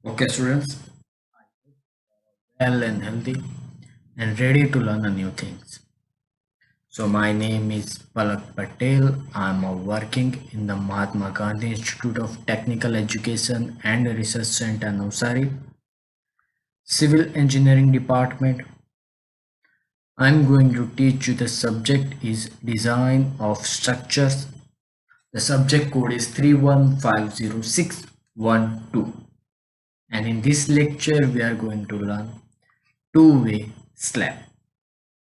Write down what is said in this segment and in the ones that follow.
Okay, students, well and healthy and ready to learn a new things. So my name is Palak Patel. I'm working in the Mahatma Gandhi Institute of Technical Education and Research Center, Navsari, Civil Engineering Department. I'm going to teach you the subject is design of structures. The subject code is 3150612. And in this lecture, we are going to learn two-way slab.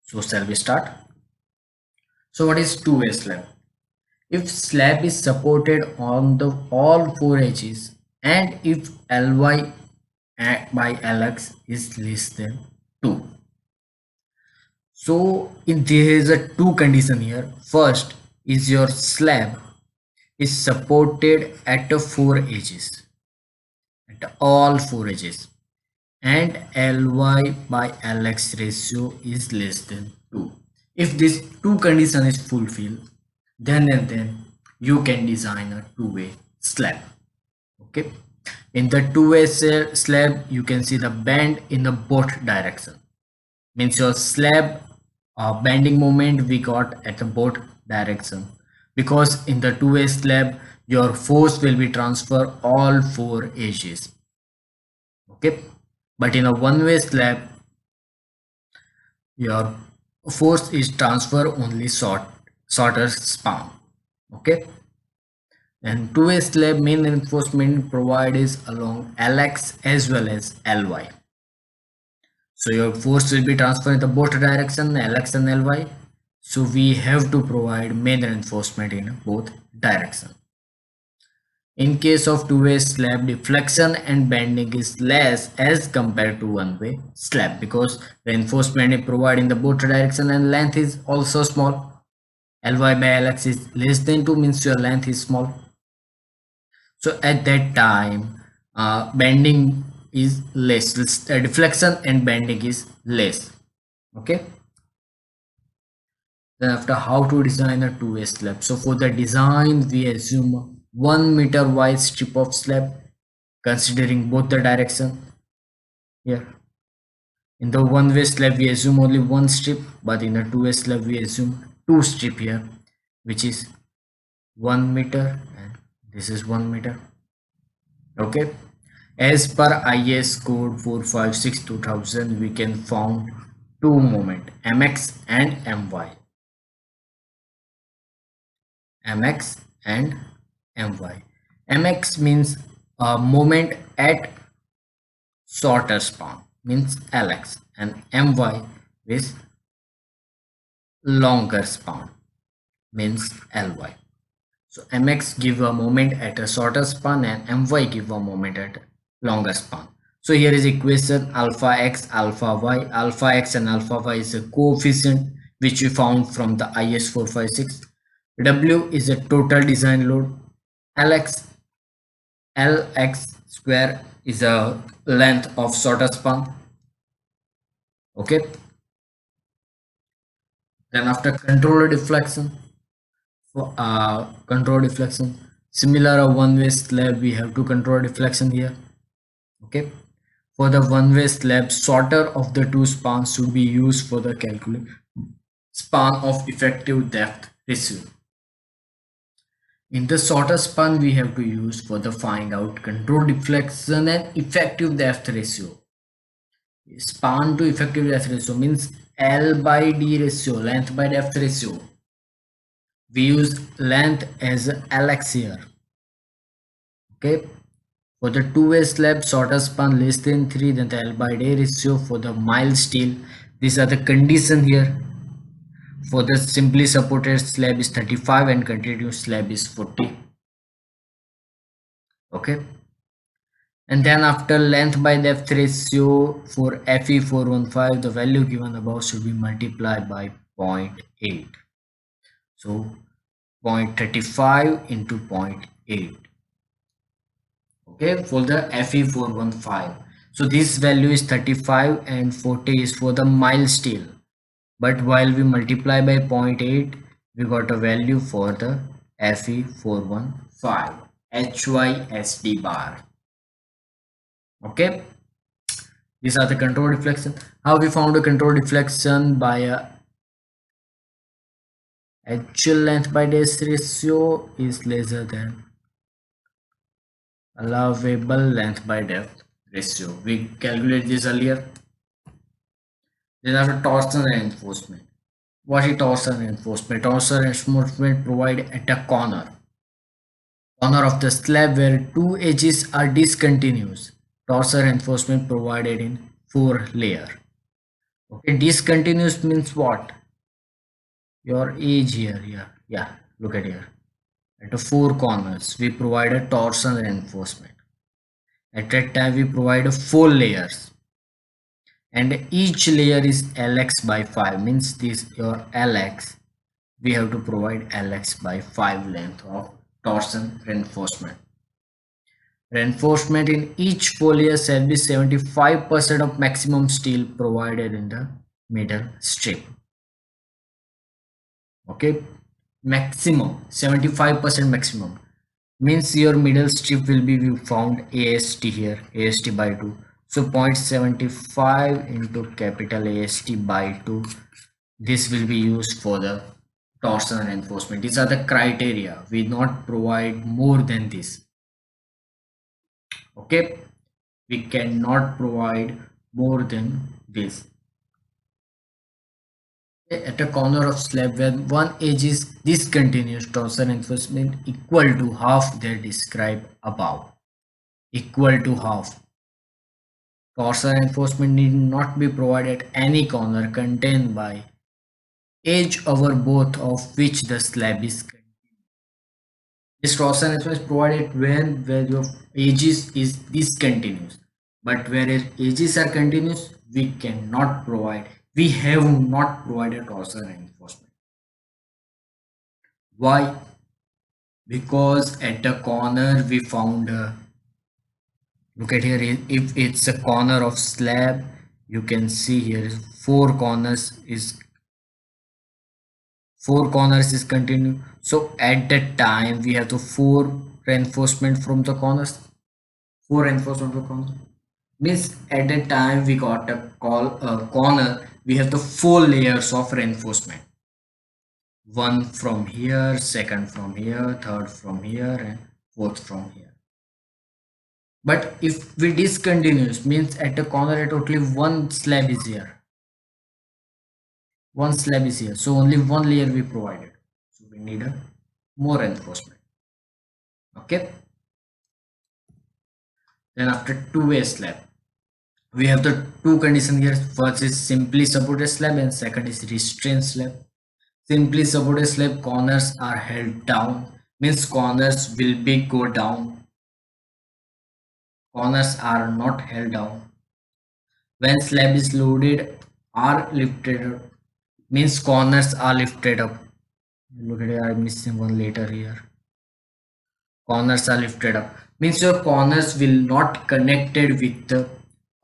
So shall we start? So what is two-way slab? If slab is supported on the all four edges and if Ly by Lx is less than 2. So if there is a two condition here. First is your slab is supported at the four edges, at all four edges, and Ly by Lx ratio is less than 2. If this two condition is fulfilled, then you can design a two-way slab. Okay, in the two-way slab you can see the bend in the both direction, means your slab bending moment we got at the both direction, because in the two-way slab your force will be transfer all four edges. Okay, but in a one-way slab your force is transfer only shorter span. Okay, and two-way slab main reinforcement provided is along Lx as well as Ly. So your force will be transferred in the both direction Lx and Ly. So we have to provide main reinforcement in both direction. In case of two-way slab, deflection and bending is less as compared to one-way slab, because reinforcement is provided in the both direction and length is also small. Ly by Lx is less than 2, means your length is small. So at that time, bending is less, deflection and bending is less. Okay. Then after, how to design a two-way slab. So for the design, we assume 1 meter wide strip of slab, considering both the direction. Here, in the one-way slab, we assume only one strip, but in the two-way slab, we assume two strip here, which is 1 meter, and this is 1 meter. Okay. As per IS code 456/2000, we can found two moment mx and my. Mx and my. Mx means a moment at shorter span, means Lx, and my is longer span, means Ly. So mx give a moment at a shorter span and my give a moment at longer span. So here is equation alpha x, alpha y. Alpha x and alpha y is a coefficient which we found from the IS 456. W is a total design load. Lx square is a length of shorter span. Okay. Then after control deflection, similar a one-way slab, we have to control deflection here. Okay, for the one-way slab, shorter of the two spans should be used for the calculation span of effective depth ratio. In the shorter span, we have to use for the find out control deflection and effective depth ratio. Span to effective depth ratio means L by D ratio, length by depth ratio. We use length as Lx here. Okay, for the two-way slab, shorter span less than 3, then the L by D ratio for the mild steel. These are the condition here. For the simply supported slab is 35 and continuous slab is 40. Okay, and then after length by depth ratio for Fe415, the value given above should be multiplied by 0.8. So 0.35 into 0.8. Okay, for the Fe415. So this value is 35 and 40 is for the mild steel. But while we multiply by 0.8, we got a value for the Fe415 HYSD bar. Okay, these are the control deflection. How we found a control deflection? By a actual length by dash ratio is lesser than allowable length by depth ratio. We calculated this earlier. Then after torsion reinforcement. What is torsion reinforcement? Torsion reinforcement provided at a corner of the slab where two edges are discontinuous. Torsion reinforcement provided in 4 layer. Okay, discontinuous means what? Your edge here, yeah, look at here. At the 4 corners, we provide a torsion reinforcement. At that time, we provide 4 layers, and each layer is Lx by 5. Means this your Lx. We have to provide Lx by 5 length of torsion reinforcement. Reinforcement in each foliar shall be 75% of maximum steel provided in the middle strip. Okay, maximum 75% maximum means your middle strip will be found AST here, AST by 2. So 0.75 into capital AST by 2. This will be used for the torsion reinforcement. These are the criteria. We not provide more than this. Okay, we cannot provide more than this. At a corner of slab where one edge is discontinuous, torsion reinforcement equal to half there described above. Equal to half. Torsion reinforcement need not be provided at any corner contained by edge over both of which the slab is continuous. This torsion reinforcement is provided when where your edges is discontinuous, but where edges are continuous, we cannot provide. We have not provided torsion reinforcement. Why? Because at the corner we found look at here, if it's a corner of slab, you can see here 4 corners is continuous. So at that time we have the 4 reinforcement from the corners. 4 reinforcement from the corner means at that time we got a corner. We have the 4 layers of reinforcement. One from here, second from here, third from here, and fourth from here. But if we discontinuous means at the corner totally one slab is here. One slab is here, so only one layer we provided. So we need a more reinforcement. Okay. Then after two-way slab, we have the two conditions here. First is simply supported slab and second is restrained slab. Simply supported slab corners are held down, means corners will be go down. Corners are not held down. When slab is loaded are lifted up, means corners are lifted up. Look at it, I'm missing one letter here. Corners are lifted up means your corners will not connected with the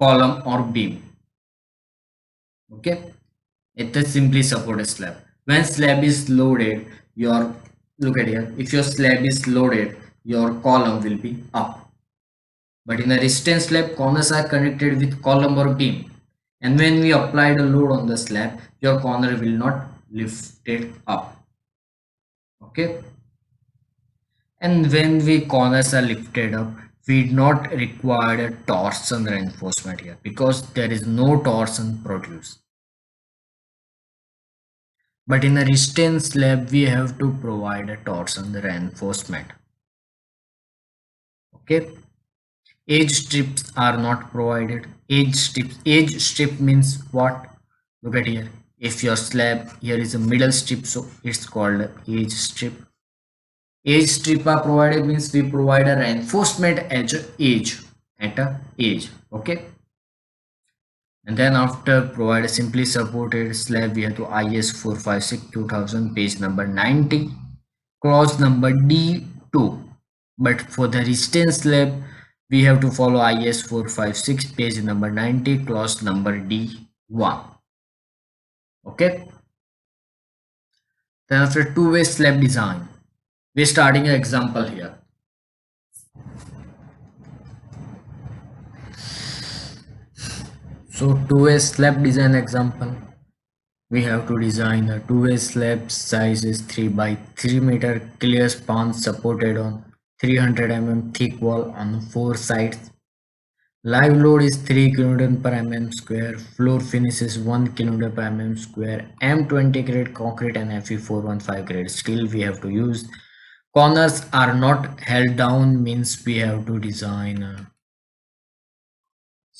column or beam. Okay, it's a simply supported slab. When slab is loaded, your look at here, if your slab is loaded, your column will be up. But in a restrained slab, corners are connected with column or beam. And when we apply the load on the slab, your corner will not lift it up. Okay. And when we corners are lifted up, we not require a torsion reinforcement here because there is no torsion produced. But in a restrained slab, we have to provide a torsion reinforcement. Okay. Edge strips are not provided. Edge strip means what? Look at here. If your slab here is a middle strip, so it's called edge strip. Edge strip are provided means we provide a reinforcement edge at a edge. Okay. And then after provide a simply supported slab, we have to IS 456 2000 page number 90 clause number D2. But for the restrained slab, we have to follow IS 456 page number 90 clause number D1. Okay. Then after two-way slab design, we're starting an example here. So two-way slab design example, we have to design a two-way slab. Size is 3 by 3 meter, clear span supported on 300 thick wall on four sides. Live load is 3 kN per mm square. Floor finish is 1 kN per mm square. M20 grade concrete and Fe415 grade steel we have to use. Corners are not held down, means we have to design a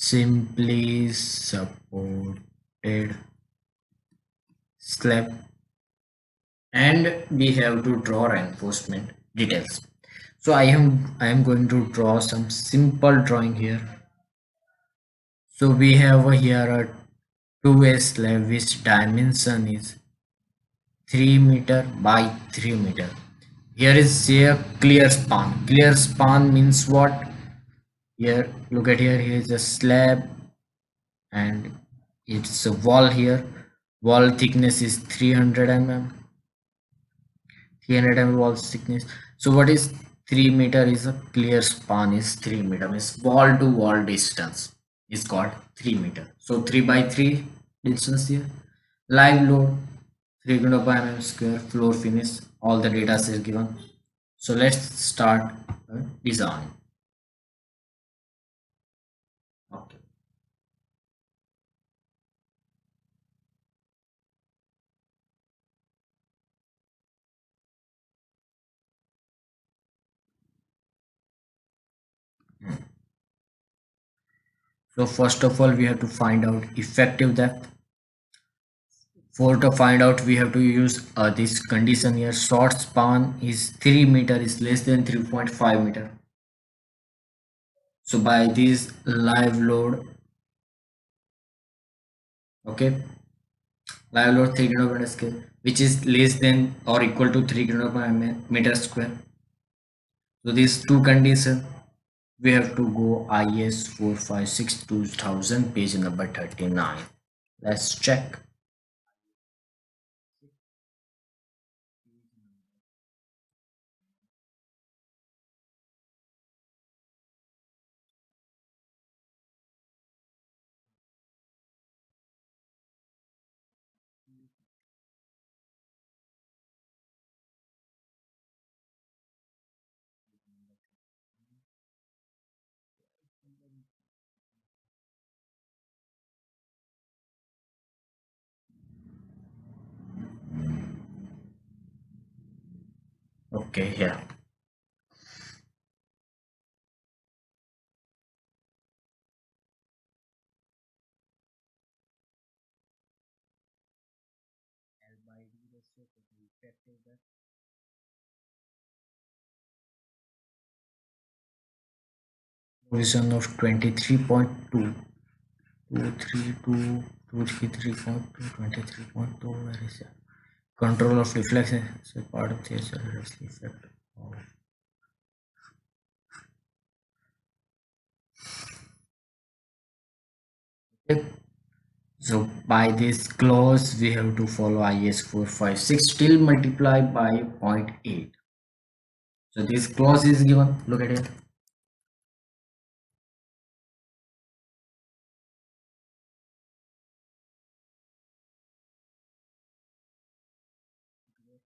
simply supported slab, and we have to draw reinforcement details. So I am going to draw some simple drawing here. So we have here a two-way slab which dimension is 3 meter by 3 meter. Here is a clear span. Clear span means what? Here, look at here. Here is a slab, and it's a wall here. Wall thickness is 300 mm. 300 mm wall thickness. So what is 3 meter is a clear span is 3 meter. Means wall to wall distance is called 3 meter. So 3 by 3 distance here. Live load 3 kilo per mm square. Floor finish. All the data is given. So let's start design. Okay. So first of all, we have to find out effective depth. For to find out, we have to use this condition here. Short span is 3 meter is less than 3.5 meter. So by this live load, okay, live load 3 kilo scale, which is less than or equal to 3 kilo per meter square. So these two conditions, we have to go IS 456 2000 page number 39. Let's check. Okay, here. Position of 23.2, 232, 233.2, 23.2. Where is it? Control of reflection. So part of the effect. Okay. So by this clause, we have to follow IS 456 still multiply by 0.8. So this clause is given. Look at it.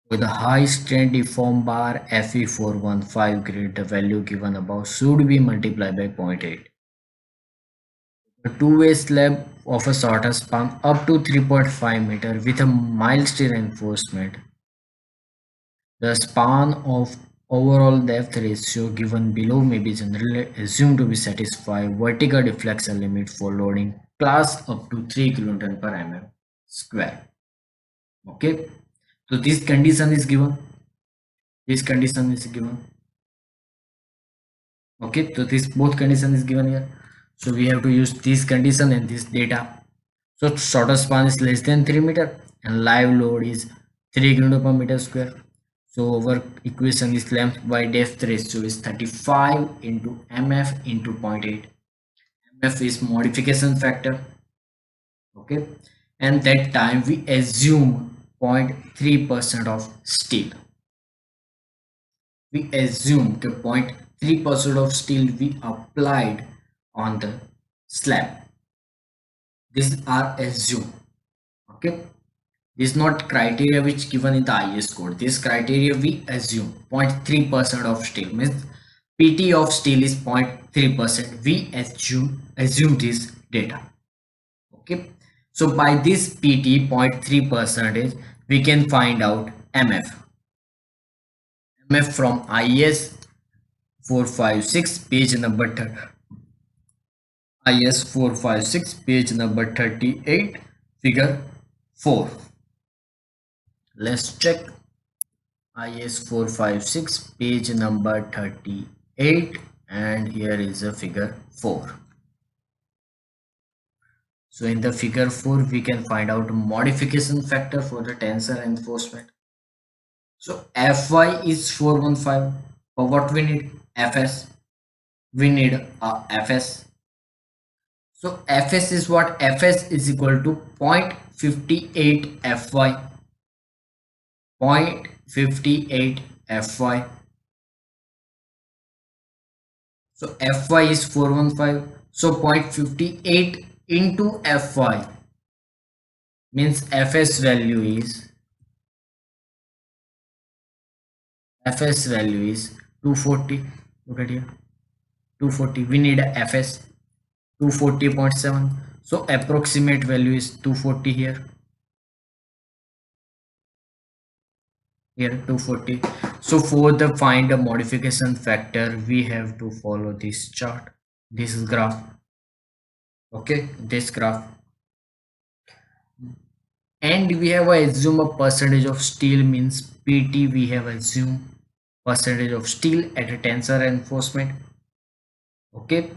With a high strain deform bar Fe415 grade, the value given above should be multiplied by 0.8. A two-way slab of a shorter span up to 3.5 meter with a mild steel reinforcement. The span of overall depth ratio given below may be generally assumed to be satisfy vertical deflection limit for loading class up to 3 kN per mm square. Okay, so this condition is given. This condition is given. Okay, so this both condition is given here. So we have to use this condition and this data. So shorter span is less than 3 meter and live load is 3 kN per meter square. So our equation is length by depth ratio is 35 into mf into 0.8. Mf is modification factor. Okay, and that time we assume 0.3% of steel. We assume the 0.3% of steel we applied on the slab. These are assumed. Okay, this is not criteria which given in the IS code. This criteria we assume 0.3% of steel means PT of steel is 0.3%. We assume this data. Okay, so by this PT 0.3 percentage we can find out MF from IS 456 page number IS 456 page number 38 figure 4. Let's check IS 456 page number 38 and here is a figure 4. So in the figure 4 we can find out modification factor for the tensor reinforcement. So Fy is 415, but what we need? Fs. We need a Fs. So Fs is what? Fs is equal to 0.58 Fy. 0.58 Fy. So Fy is 415. So 0.58 into Fy means Fs value is 240. Look at here, 240. We need a Fs 240.7. So approximate value is 240 here. Here 240. So for the find a modification factor, we have to follow this chart, this graph. Okay, this graph, and we have assume a percentage of steel means PT. We have assumed percentage of steel at a tensor reinforcement. Okay,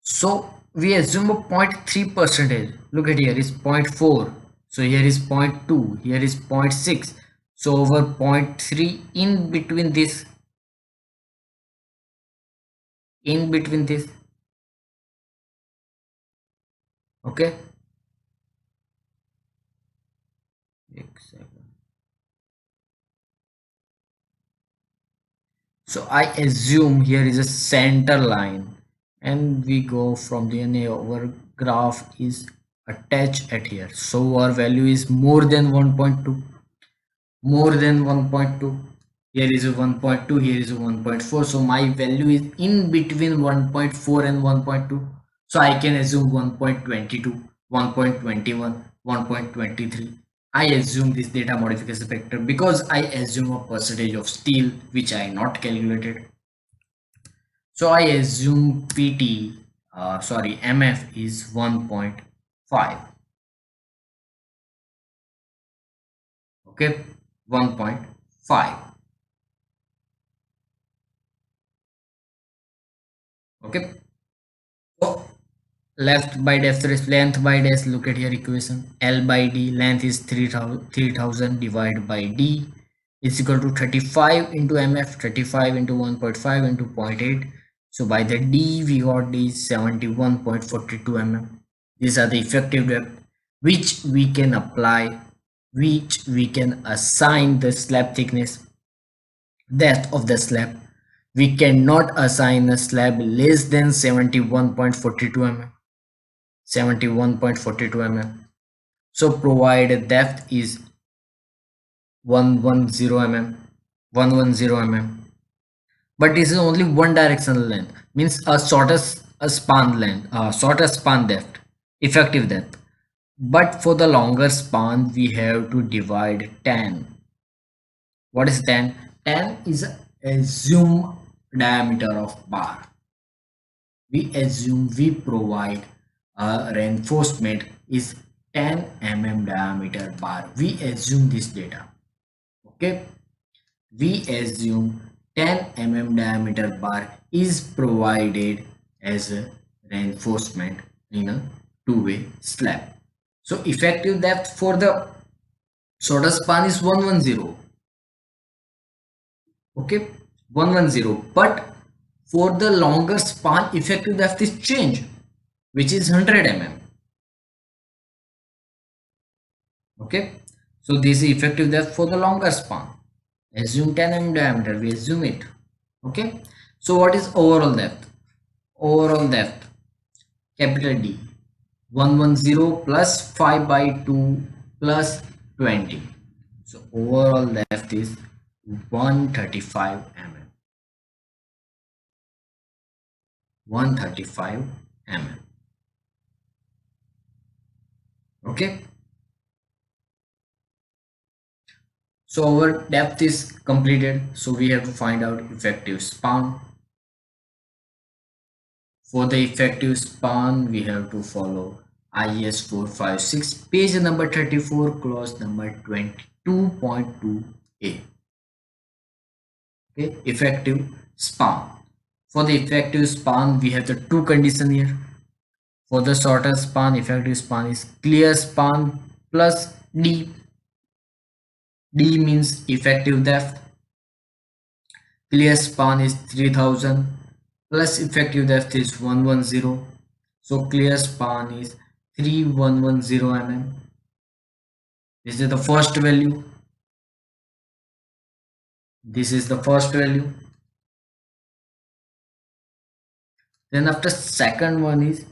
so we assume a 0.3 percentage. Look at here is 0.4. So here is 0.2. Here is 0.6. So over 0.3 in between this. Okay. So I assume here is a center line and we go from the our graph is attached at here. So our value is more than 1.2. More than 1.2. Here is a 1.2. Here is a 1.4. So my value is in between 1.4 and 1.2. So I can assume 1.22, 1.21, 1.23. I assume this data modification factor because I assume a percentage of steel which I not calculated. So I assume MF is 1.5. Okay, 1.5. Okay. So left by dash is length by dash. Look at your equation. L by D, length is 3000 divided by D is equal to 35 into MF, 35 into 1.5 into 0.8. So by the D we got D 71.42 mm. These are the effective depth which we can apply, which we can assign the slab thickness, depth of the slab. We cannot assign a slab less than 71.42 mm. 71.42 mm. So provided depth is 110 mm, 110 mm. But this is only one directional length, means a span length, shorter span depth, effective depth. But for the longer span, we have to divide 10. What is 10? 10 is assumed diameter of bar. We assume we provide a reinforcement is 10 mm diameter bar. We assume this data. Okay, we assume 10 mm diameter bar is provided as a reinforcement in a two-way slab. So effective depth for the shorter span is 110. Okay, 110. But for the longer span, effective depth is changed, which is 100 mm. Okay, so this is effective depth for the longer span. Assume 10 mm diameter, we assume it. Okay, so what is overall depth? Overall depth, capital D, 110 plus 5 by 2 plus 20. So overall depth is 135 mm. 135 mm. Okay. So our depth is completed. So we have to find out effective span. For the effective span, we have to follow IS 456, page number 34, clause number 22.2a. Okay, effective span. For the effective span, we have the two conditions here. For the shorter span, effective span is clear span plus D. D means effective depth. Clear span is 3000 plus effective depth is 110. So clear span is 3110 mm. This is the first value. This is the first value. Then after second one is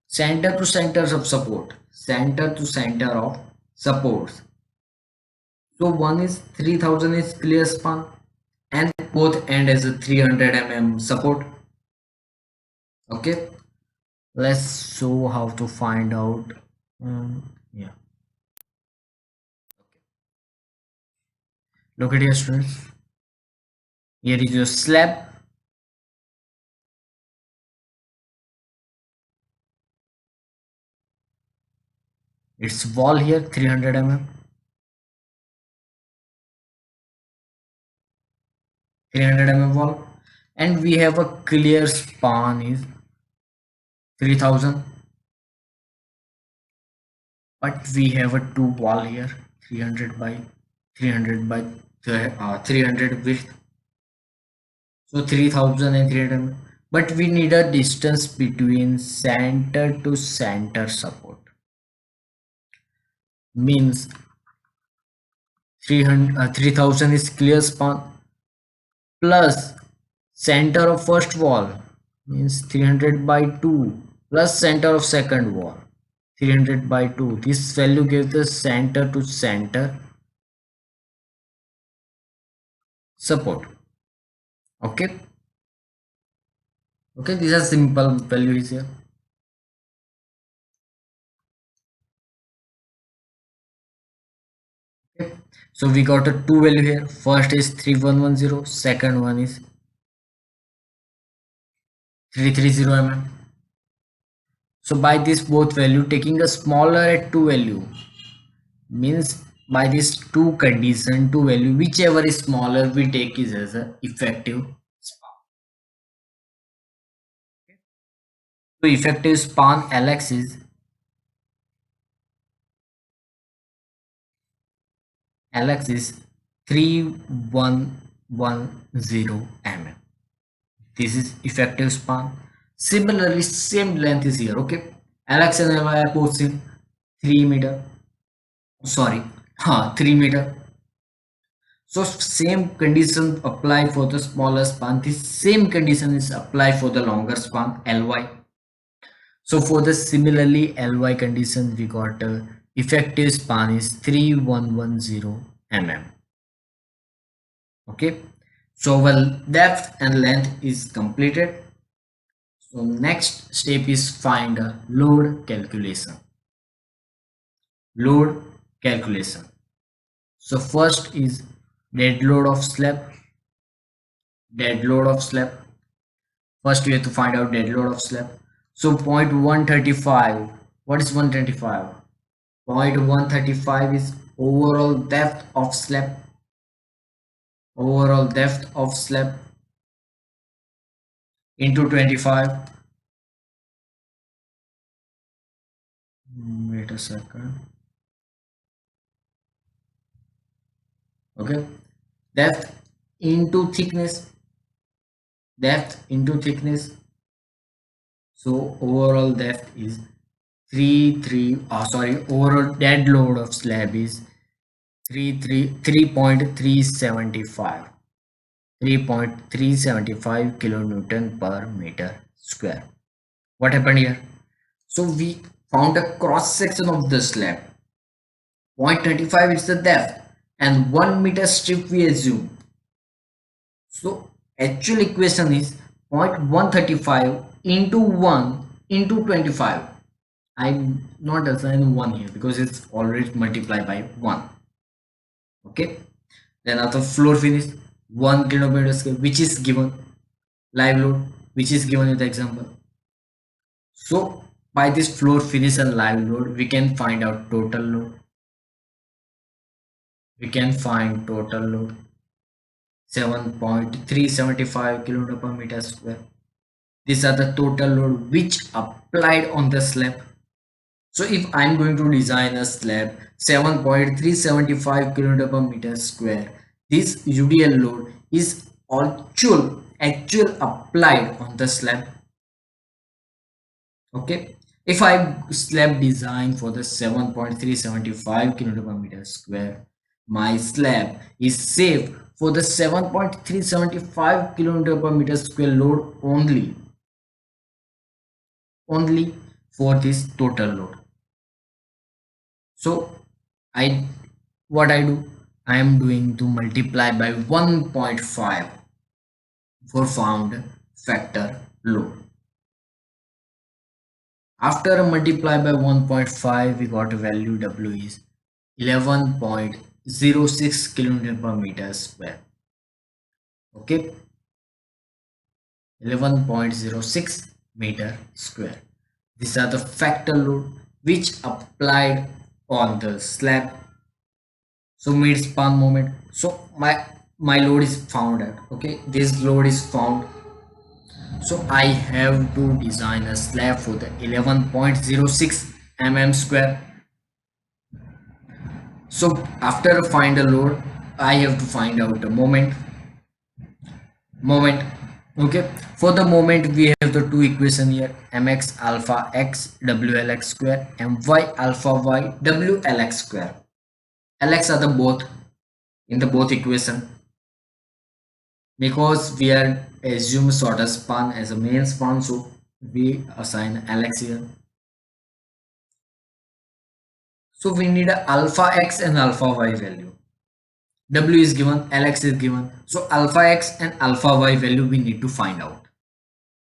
center to centers of support. Center to center of supports. So one is 3000 is clear span and both end as a 300 mm support. Okay, let's show how to find out. Yeah, look at here students. Here is your slab. It's wall here 300 mm. 300 mm wall, and we have a clear span is 3000, but we have a two wall here 300 by 300 by 300 width, so 3000 and 300 mm. But we need a distance between center to center support, means 3000 is clear span plus center of first wall, means 300 by 2 plus center of second wall 300 by 2. This value gives the center to center support. Okay, okay, these are simple values here. Okay, so we got a two value here. First is 3110, second one is 330 mm. So by this both value, taking a smaller at two value, means by this two condition, two value, whichever is smaller we take is as a effective span. So effective span Lx is Lx is 3110 mm. This is effective span. Similarly, same length is here. Okay, Lx and Ly are both same 3 meter. Sorry, 3 meter. So same condition apply for the smaller span. This same condition is applied for the longer span Ly. So for the similarly Ly condition, we got effective span is 3110 mm. Okay, so well, depth and length is completed. So next step is find a load calculation. Load calculation. So first is dead load of slab. Dead load of slab. First we have to find out dead load of slab. So 0.135. What is 125? 0.135 is overall depth of slab. Overall depth of slab into 25. Wait a second. Okay, depth into thickness. Depth into thickness. So overall depth is overall dead load of slab is 3.375 kilonewton per meter square. What happened here? So we found a cross section of the slab. 0.35 is the depth and 1 meter strip we assume. So actual equation is 0.135 into 1 into 25. I'm not assigning 1 here because it's already multiplied by 1. Okay. Then after floor finish 1 kilometer square which is given, live load which is given in the example. So by this floor finish and live load we can find out total load. We can find total load 7.375 kN per meter square. These are the total load which applied on the slab. So if I'm going to design a slab 7.375 kN per meter square, this UDL load is actual applied on the slab. Okay. If I slab design for the 7.375 kN per meter square, my slab is safe for the 7.375 kN per meter square load only for this total load. So I what I do, I am doing to multiply by 1.5 for found factor load. After multiply by 1.5 we got a value W is 11.06 kN per meter square. Okay, 11.06 meter square. These are the factor load which applied on the slab. So mid span moment. So my load is found at, okay, this load is found. So I have to design a slab for the 11.06 mm square. So after find a load, I have to find out the moment. Okay, for the moment we have the two equation here, mx alpha x wlx square, my alpha y wlx square. Lx are the both in the both equation, because we are assume shorter span as a main span, so we assign Lx here. So we need a alpha x and alpha y value. W is given, Lx is given, so alpha x and alpha y value we need to find out.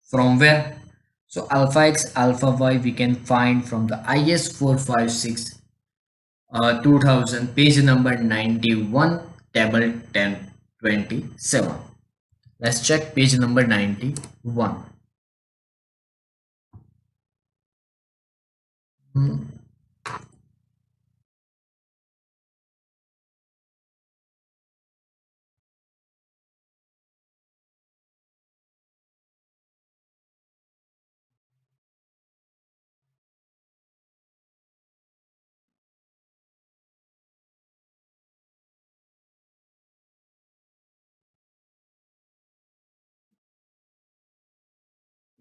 From where? So alpha x alpha y we can find from the IS 456 2000 page number 91 table 1027. Let's check page number 91.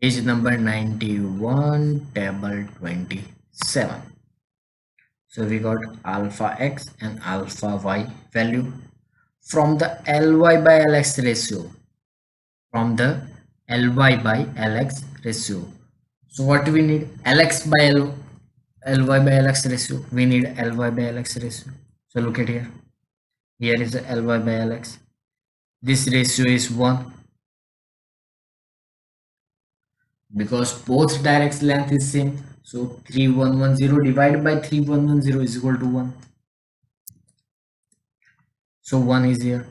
Page number 91 table 27. So we got alpha x and alpha y value from the Ly by Lx ratio. From the Ly by Lx ratio. So what do we need? Lx by Ly by Lx ratio. We need Ly by Lx ratio. So look at here. Here is the Ly by Lx. This ratio is 1. Because both direct length is same, so 3110 divided by 3110 is equal to 1. So 1 is here.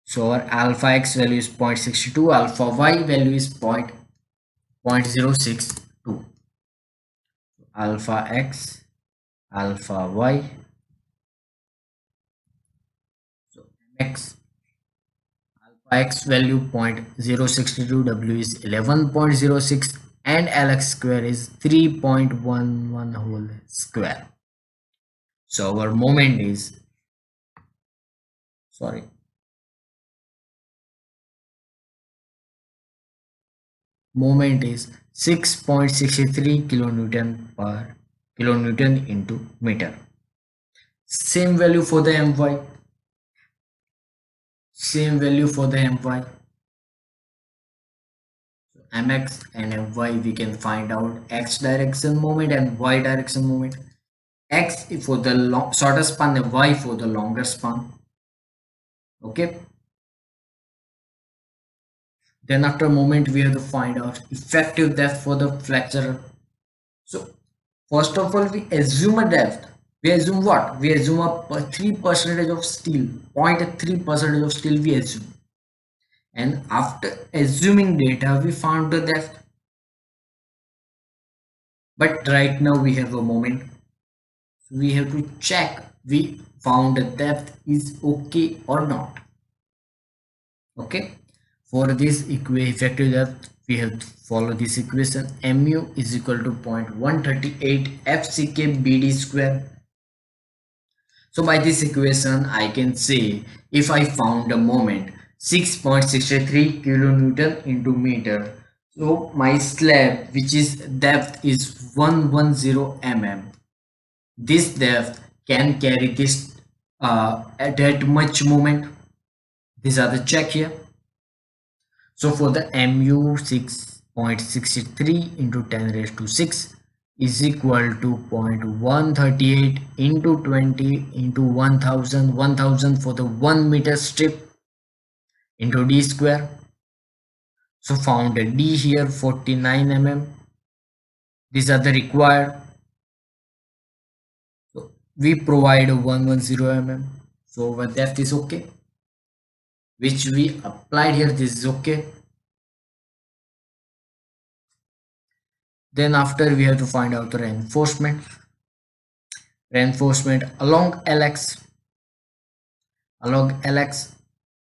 So our alpha x value is 0.62, alpha y value is 0.062. Alpha x, alpha y, so x, alpha x value 0.062, w is 11.06, and Lx square is 3.11 whole square. So our moment is, moment is 6.63 kilonewton into meter. Same value for the my. Same value for the my. mx and fy, we can find out x direction moment and y direction moment. X for the shorter span and y for the longer span. Okay. Then after a moment we have to find out effective depth for the fracture. So first of all we assume a depth. We assume what? We assume a 3% of steel, 0.3% of steel we assume. And after assuming data we found the depth. But right now we have a moment. So we have to check we found the depth is okay or not. Okay. For this effective depth, we have to follow this equation. Mu is equal to 0.138 FCK BD square. So by this equation, I can say if I found a moment 6.63 kilonewton into meter. So my slab, which is depth is 110 mm. This depth can carry this at that much moment. These are the check here. So for the mu 6.63 into 10 raised to 6 is equal to 0.138 into 20 into 1000 for the 1 meter strip into d square. So found a d here 49 mm. These are the required. So we provide a 110 mm. So our depth is okay, which we applied here. This is okay. Then after we have to find out the reinforcement along lx.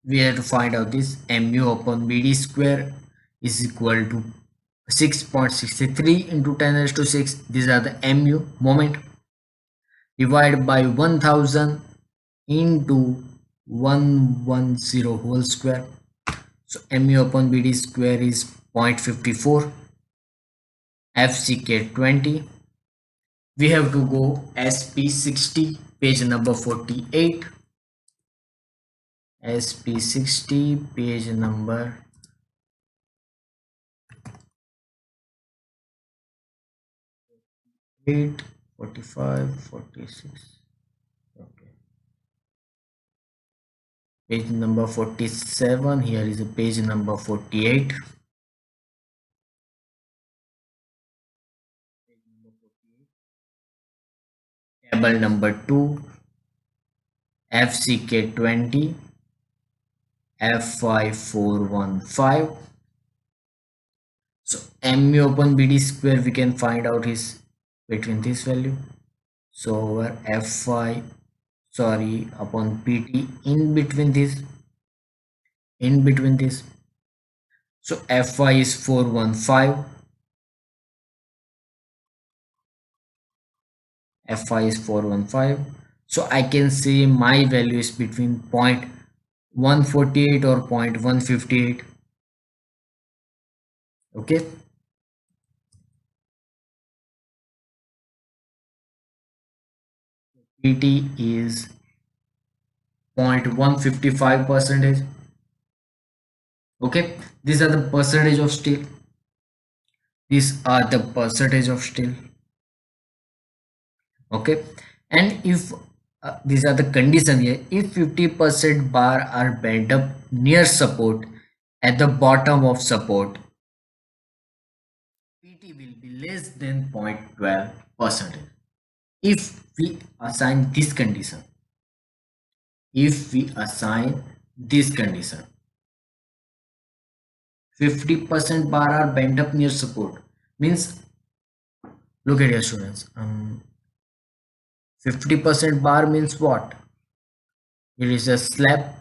We have to find out this mu upon bd square is equal to 6.63 into 10 raised to 6. These are the mu moment divided by 1000 into 110 whole square. So mu upon bd square is 0.54 FCK 20. We have to go SP60, page number 48. SP60, page number 8, 45, 46. Okay. Page number 47. Here is a page number 48. Table number 2, FCK 20, F5415. So mu upon bd square we can find out is between this value. So our F5 upon PT in between this. So Fy is 415. Fy is 415. So I can say my value is between 0.148 or 0.158. Okay. PT is 0.155 percentage. Okay, these are the percentage of steel. Okay, and if these are the condition here, if 50% bar are bent up near support at the bottom of support, PT will be less than 0.12 percentage. If we assign this condition, 50% bar are bent up near support means, look at your students, 50% bar means what? It is a slab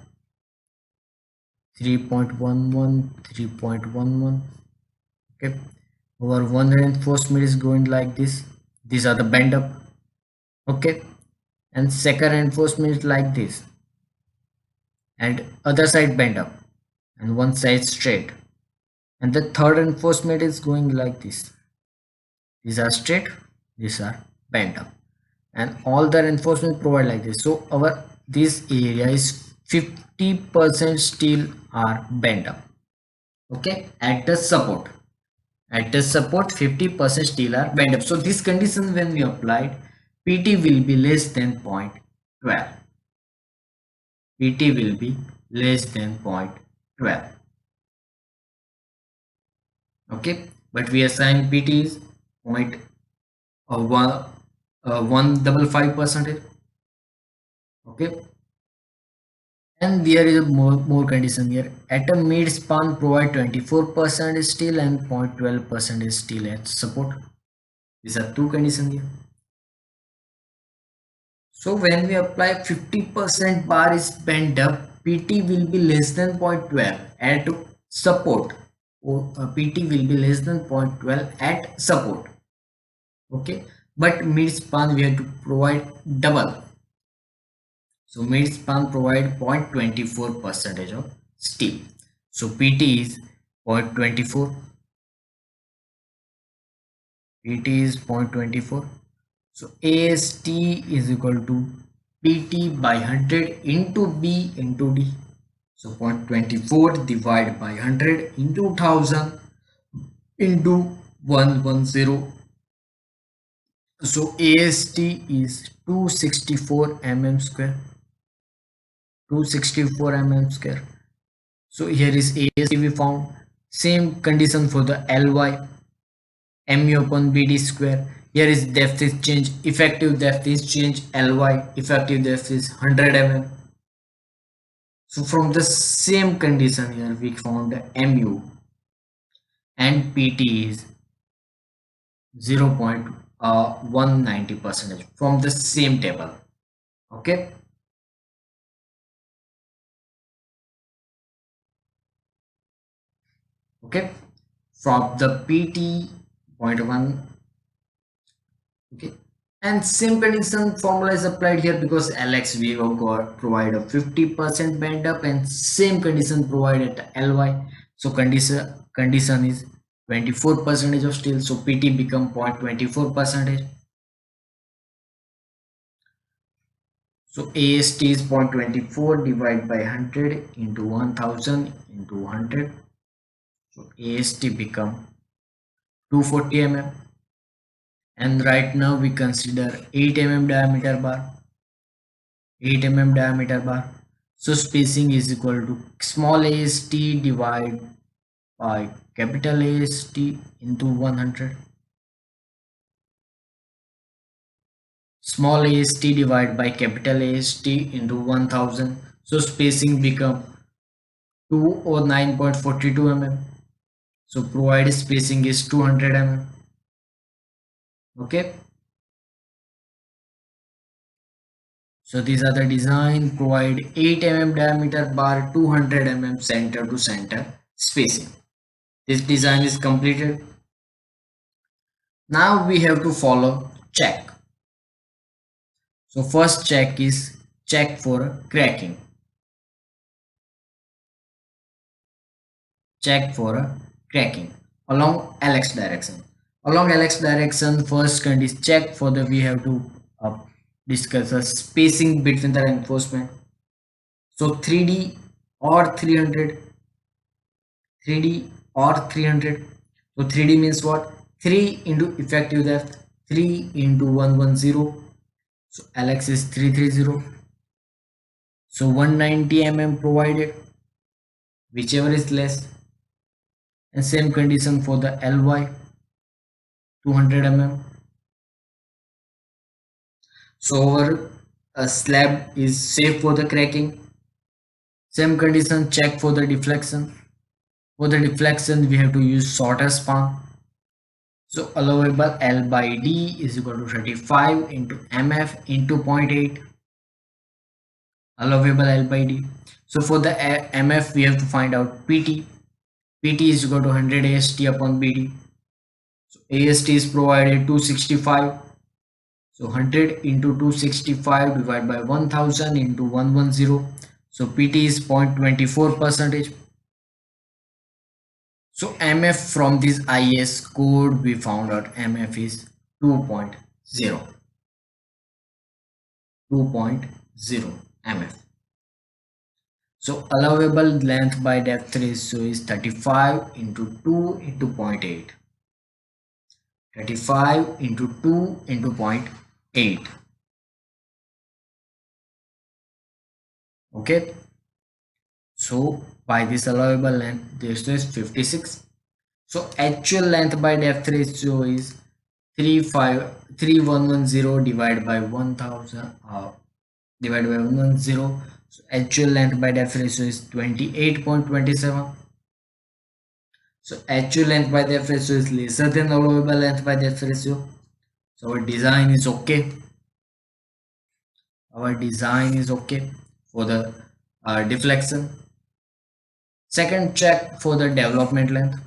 3.11. Okay, our one reinforcement is going like this. These are the bend up. Okay, and second reinforcement is like this, and other side bend up and one side straight, and the third reinforcement is going like this. These are straight, these are bent up, and all the reinforcement provide like this. So our this area is 50% steel are bent up. Okay, at the support. At the support 50% still are bend up. So this condition when we applied, PT will be less than 0.12. PT will be less than 0.12. Okay, but we assign PT is 155%. Okay, and there is a more condition here. At a mid span provide 24% steel and 0.12% steel at support. These are two conditions here. So when we apply 50% bar is bent up, PT will be less than 0.12 at support. PT will be less than 0.12 at support. Okay, but mid span we have to provide double. So mid span provide 0.24 percentage of steel. So PT is 0.24. PT is 0.24. So AST is equal to PT by 100 into B into D. So 0.24 divided by 100 into 1000 into 110. So AST is 264 mm square. 264 mm square. So here is AST we found. Same condition for the LY. Mu upon BD square. Here is depth is change. Effective depth is change. LY. Effective depth is 100 mm. So from the same condition here we found Mu and PT is 0.190 percentage from the same table. Okay. Okay. From the PT 0.1. Okay. And same condition formula is applied here because Lx we have got provide a 50% bend up and same condition provided at Ly. So condition is 24 percentage of steel. So PT become 0.24 percentage. So AST is 0.24 divided by 100 into 1000 into 100. So AST become 240 mm. And right now we consider 8 mm diameter bar. 8 mm diameter bar. So spacing is equal to small ast divided by capital AST into 100. Small ast divided by capital AST into 1000. So spacing become 209.42 mm. So provided spacing is 200 mm. Okay. So these are the design. Provide 8 mm diameter bar, 200 mm center to center spacing. This design is completed. Now we have to follow check. So first check is check for cracking. Check for cracking along LX direction. Along LX direction, first condition check for the we have to discuss the spacing between the reinforcement. So 3D or 300, 3D or 300. So 3D means what? 3 into effective depth, 3 into 110. So LX is 330. So 190 mm provided, whichever is less. And same condition for the LY, 200 mm. So our slab is safe for the cracking. Same condition, check for the deflection. For the deflection, we have to use shorter span. So allowable L by D is equal to 35 into MF into 0.8. Allowable L by D. So for the MF, we have to find out PT. PT is equal to 100 AST upon BD. So AST is provided 265. So 100 into 265 divided by 1000 into 110. So PT is 0.24 percentage. So MF from this IS code we found out MF is 2.0. 2.0 MF. So allowable length by depth ratio is 35 into 2 into 0.8. 35 into 2 into 0.8. Okay, so by this allowable length, this is 56. So actual length by depth ratio is 3110 divided by 1000 divided by 110. So actual length by depth ratio is 28.27. So actual length by depth ratio is lesser than allowable length by depth ratio. So our design is okay. Our design is okay for the deflection. Second, check for the development length.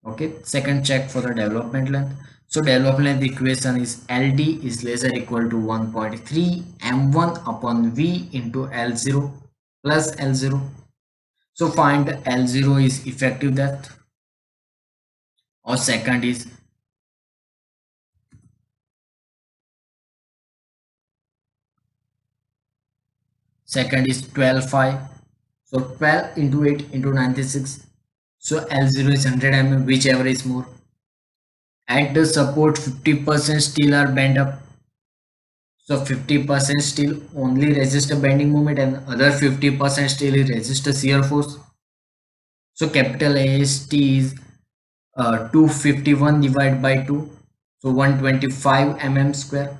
Okay, second, check for the development length. So development length equation is LD is lesser equal to 1.3 m1 upon v into L0 plus L0. So find L0 is effective depth, or second is 12.5. So 12 into 8 into 96. So L0 is 100 mm, whichever is more. At the support, 50% steel are bent up. So 50% steel only resist a bending moment, and other 50% steel resist a shear force. So capital AST is 251 divided by 2. So 125 mm square.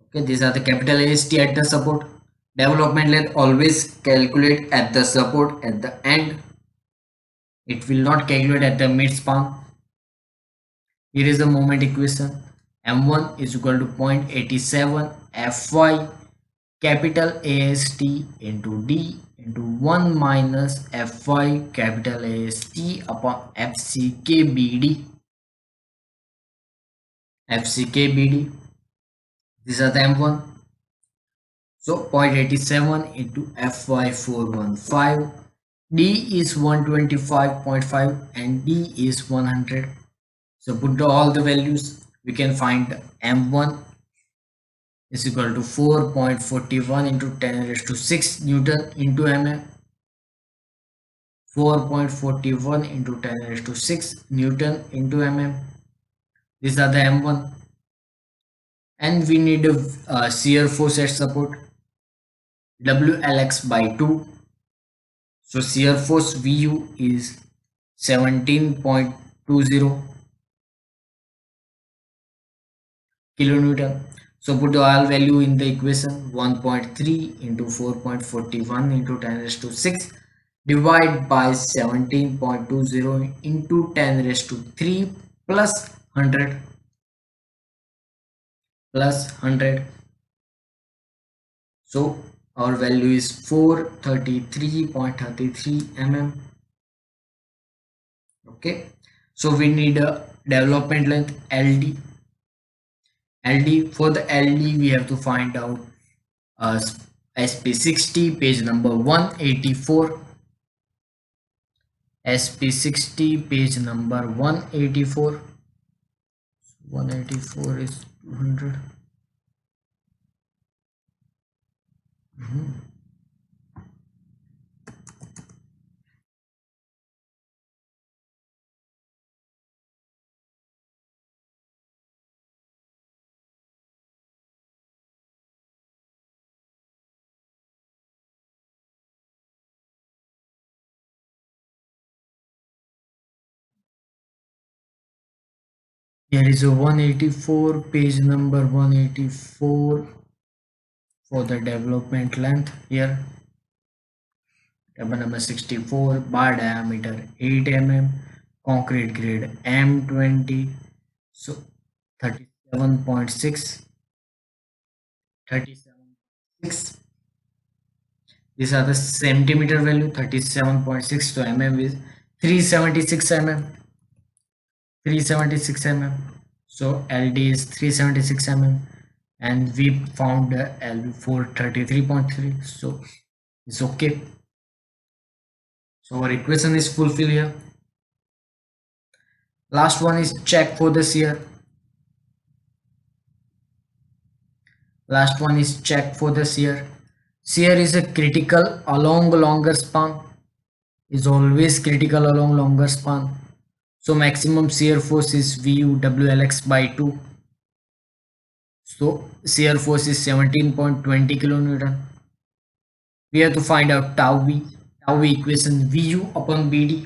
Okay, these are the capital AST at the support. Development length always calculate at the support at the end. It will not calculate at the mid span. Here is the moment equation. M1 is equal to 0.87 Fy capital AST into D into 1 minus Fy capital AST upon FCKBD. FCKBD. These are the M1. So 0.87 into Fy415. D is 125.5 and D is 100. So put all the values. We can find M1 is equal to 4.41 into 10 raised to 6 Newton into mm. 4.41 into 10 raised to 6 Newton into mm. These are the M1. And we need a shear force at support. WLX by 2. So shear force VU is 17.20 kilonewton. So put the all value in the equation. 1.3 into 4.41 into 10 raised to 6 divide by 17.20 into 10 raised to 3 plus 100 plus 100. So our value is 433.33 mm. Okay, so we need a development length LD. For the LD we have to find out SP60 page number 184. SP60 page number 184. 184 is 200. Here is a 184 page number 184 for the development length. Here table number 64, bar diameter 8 mm, concrete grade M20. So 37.6. These are the centimeter value. 37.6 to mm is 376 mm. 376 mm. So LD is 376 mm, and we found LB 433.3. So it's okay. So our equation is fulfilled here. Last one is check for the shear. Last one is check for the shear. Shear is a critical along longer span. Is always critical along longer span. So maximum shear force is vu wlx by 2. So shear force is 17.20 kilonewton. We have to find out tau v. Tau v equation vu upon bd.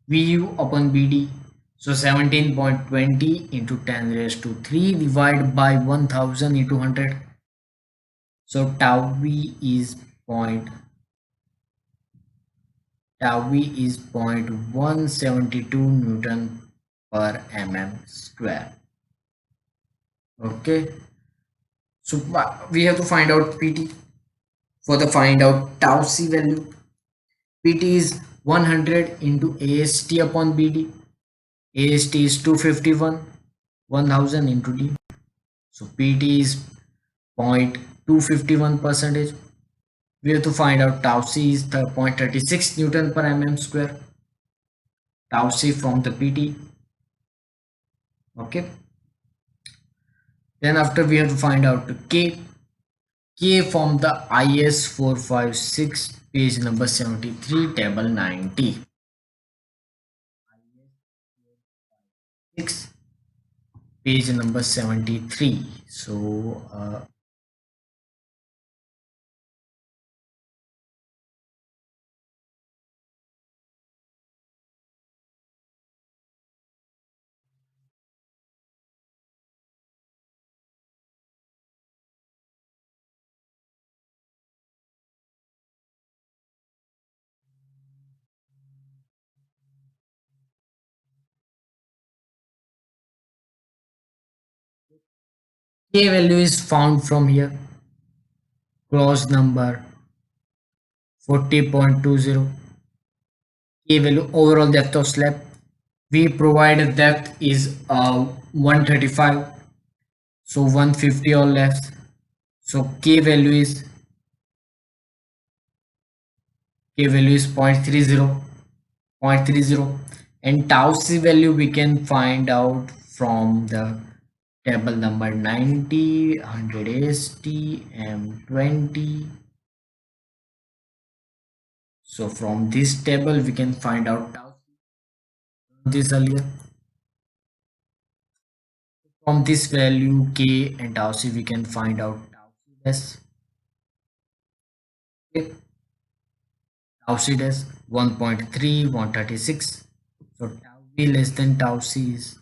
vu upon bd. So 17.20 into 10 raised to 3 divided by 1000 into 100. So tau v is point tau v is 0.172 newton per mm square. Okay, so we have to find out pt. For the find out tau c value, pt is 100 into ast upon bd. ast is 251, 1000 into d. So pt is 0.251 percentage. We have to find out tau c is 0.36 newton per mm square. Tau c from the pt. Okay, then after we have to find out k. K from the IS 456 page number 73 table 90. 6 page number 73. So K value is found from here. Clause number 40.20. K value overall depth of slab. We provide depth is 135. So 150 or less. So K value is 0.30, and tau c value we can find out from the table number 90, 100 st, m20. So from this table we can find out tau c. This earlier, from this value k and tau c we can find out tau c dash. Okay. Tau c dash 1.3, 136. So tau v less than tau c is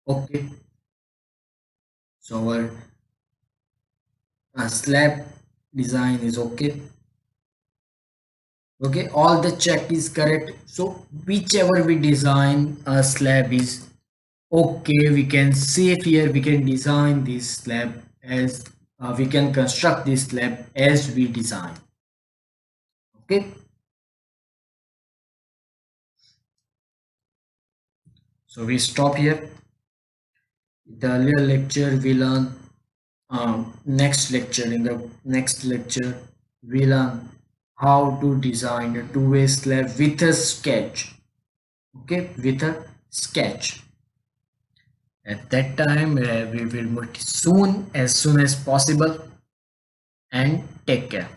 okay. So our slab design is okay. Okay, all the check is correct. So whichever we design a slab is okay. We can see it here. We can design this slab as we can construct this slab as we design. Okay, so we stop here. The earlier lecture we learn. Next lecture, in the next lecture we learn how to design a two-way slab with a sketch. Okay, with a sketch. At that time we will meet soon, as soon as possible, and take care.